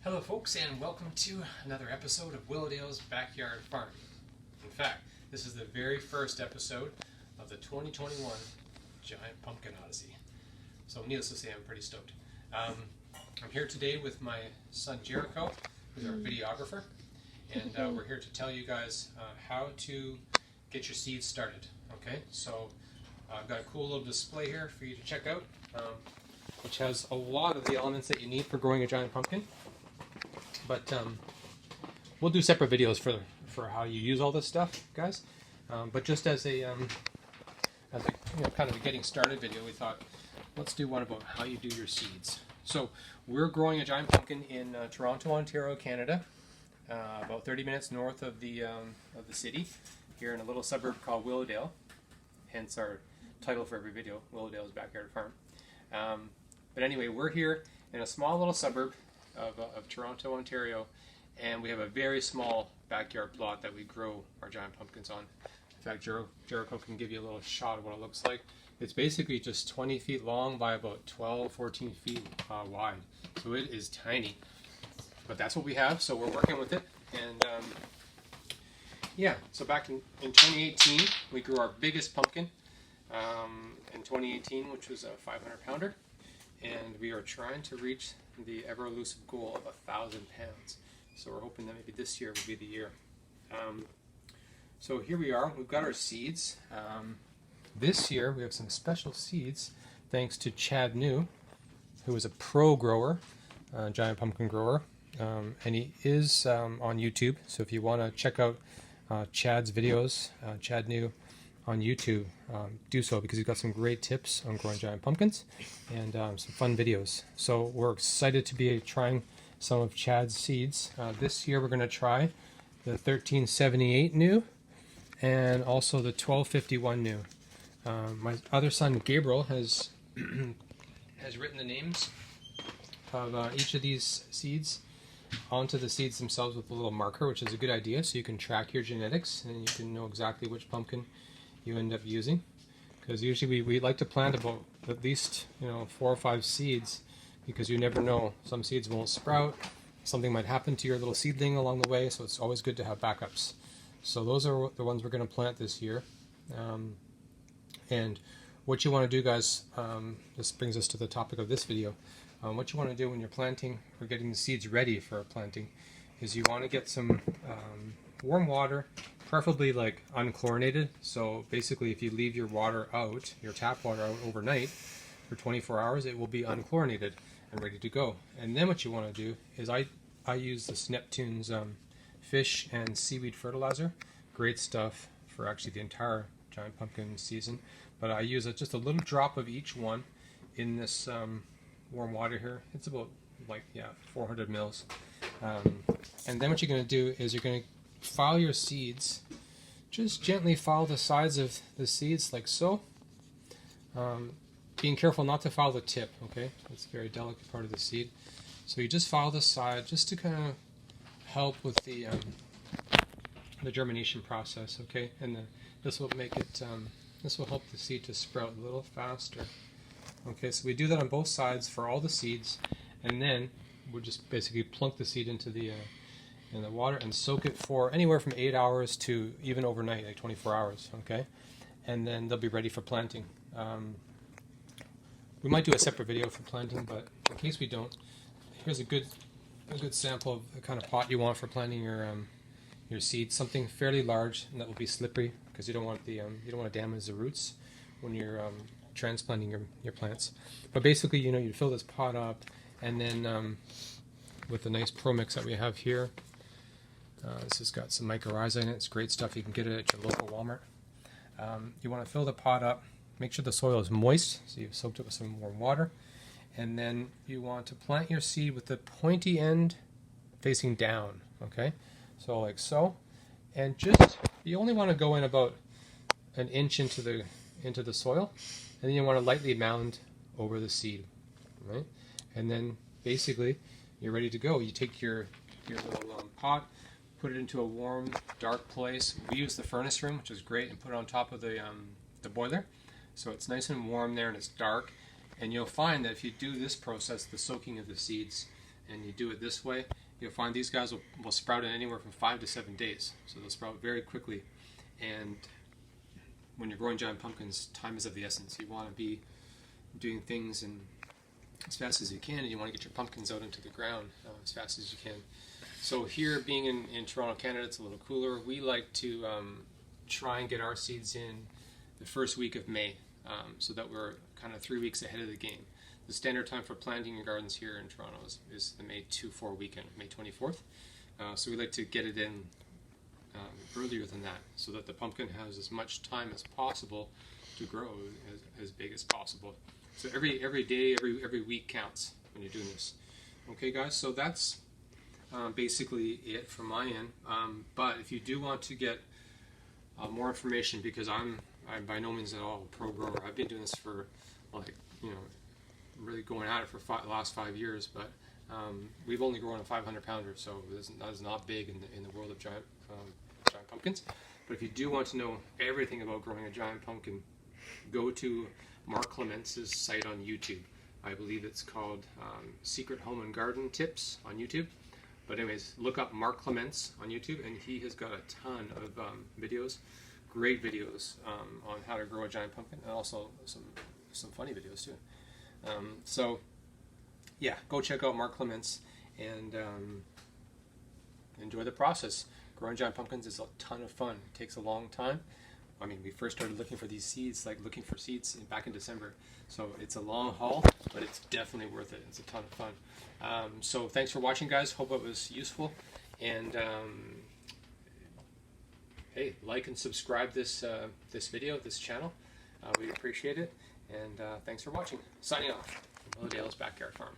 Hello folks, and welcome to another episode of Willowdale's Backyard Farm. In fact, this is the very first episode of the 2021 Giant Pumpkin Odyssey. So needless to say, I'm pretty stoked. I'm here today with my son Jericho, who's our videographer, and we're here to tell you guys how to get your seeds started. Okay, so I've got a cool little display here for you to check out, which has a lot of the elements that you need for growing a giant pumpkin. But we'll do separate videos for how you use all this stuff, guys. But just as a kind of a getting started video, we thought let's do one about how you do your seeds. So we're growing a giant pumpkin in Toronto, Ontario, Canada, about 30 minutes north of the city, here in a little suburb called Willowdale. Hence our title for every video, Willowdale's Backyard Farm. But anyway, we're here in a small little suburb of Toronto, Ontario, and we have a very small backyard plot that we grow our giant pumpkins on. In fact, Jericho can give you a little shot of what it looks like. It's basically just 20 feet long by about 12, 14 feet wide. So it is tiny. But that's what we have, so we're working with it. And yeah, so back in 2018, we grew our biggest pumpkin in 2018, which was a 500 pounder. And we are trying to reach the ever elusive goal of 1,000 pounds. So we're hoping that maybe this year will be the year. So here we are. We've got our seeds. This year we have some special seeds thanks to Chad New, who is a pro grower, giant pumpkin grower, and he is on YouTube. So if you want to check out Chad's videos, Chad New on YouTube, do so, because he's got some great tips on growing giant pumpkins and some fun videos. So we're excited to be trying some of Chad's seeds. This year we're going to try the 1378 New and also the 1251 New. My other son Gabriel has written the names of each of these seeds onto the seeds themselves with a little marker, which is a good idea, so you can track your genetics and you can know exactly which pumpkin you end up using. Because usually we like to plant about at least 4 or 5 seeds, because you never know, some seeds won't sprout, something might happen to your little seedling along the way, so it's always good to have backups. So those are the ones we're going to plant this year. And what you want to do, guys, this brings us to the topic of this video. What you want to do when you're planting or getting the seeds ready for planting is you want to get some warm water, preferably like unchlorinated. So basically, if you leave your water out, your tap water out overnight for 24 hours, it will be unchlorinated and ready to go. And then what you want to do is I use this Neptune's fish and seaweed fertilizer. Great stuff for actually the entire giant pumpkin season. But I use just a little drop of each one in this warm water here. It's about 400 mils. And then what you're going to do is you're going to file your seeds. Just gently file the sides of the seeds like so. Being careful not to file the tip, okay? It's a very delicate part of the seed. So you just file the side just to kind of help with the germination process, okay? And this will make it, this will help the seed to sprout a little faster. Okay, so we do that on both sides for all the seeds, and then we'll just basically plunk the seed into the in the water and soak it for anywhere from 8 hours to even overnight, like 24 hours, okay? And then they'll be ready for planting. We might do a separate video for planting, but in case we don't, here's a good sample of the kind of pot you want for planting your seeds. Something fairly large and that will be slippery, because you don't want you don't want to damage the roots when you're transplanting your plants. But basically, you fill this pot up, and then with the nice Pro Mix that we have here, this has got some mycorrhizae in it. It's great stuff. You can get it at your local Walmart. You want to fill the pot up. Make sure the soil is moist, so you've soaked it with some warm water. And then you want to plant your seed with the pointy end facing down, okay? So like so. And you only want to go in about an inch into the soil, and then you want to lightly mound over the seed, right? And then basically you're ready to go. You take your little pot, put it into a warm, dark place. We use the furnace room, which is great, and put it on top of the boiler. So it's nice and warm there, and it's dark. And you'll find that if you do this process, the soaking of the seeds, and you do it this way, you'll find these guys will sprout in anywhere from 5 to 7 days. So they'll sprout very quickly. And when you're growing giant pumpkins, time is of the essence. You want to be doing things as fast as you can, and you want to get your pumpkins out into the ground as fast as you can. So here, being in Toronto, Canada, it's a little cooler. We like to try and get our seeds in the first week of May, so that we're kind of 3 weeks ahead of the game. The standard time for planting your gardens here in Toronto is the May 2-4 weekend, May 24th. So we like to get it in earlier than that, so that the pumpkin has as much time as possible to grow as big as possible. So every day, every week counts when you're doing this. Okay, guys. So that's basically it from my end. But if you do want to get more information, because I'm by no means at all a pro grower. I've been doing this for really going at it for the last 5 years. But we've only grown a 500 pounder, so that is not big in the world of giant pumpkins. But if you do want to know everything about growing a giant pumpkin, go to Mark Clements's site on YouTube. I believe it's called Secret Home and Garden Tips on YouTube. But anyways, look up Mark Clements on YouTube, and he has got a ton of videos, great videos on how to grow a giant pumpkin, and also some funny videos too. So yeah, go check out Mark Clements and enjoy the process. Growing giant pumpkins is a ton of fun. It takes a long time. I mean, we first started looking for these seeds, looking for seeds back in December. So it's a long haul, but it's definitely worth it. It's a ton of fun. So thanks for watching, guys. Hope it was useful. And hey, like and subscribe this video, this channel. We appreciate it. And thanks for watching. Signing off from Willowdale's Backyard Farm.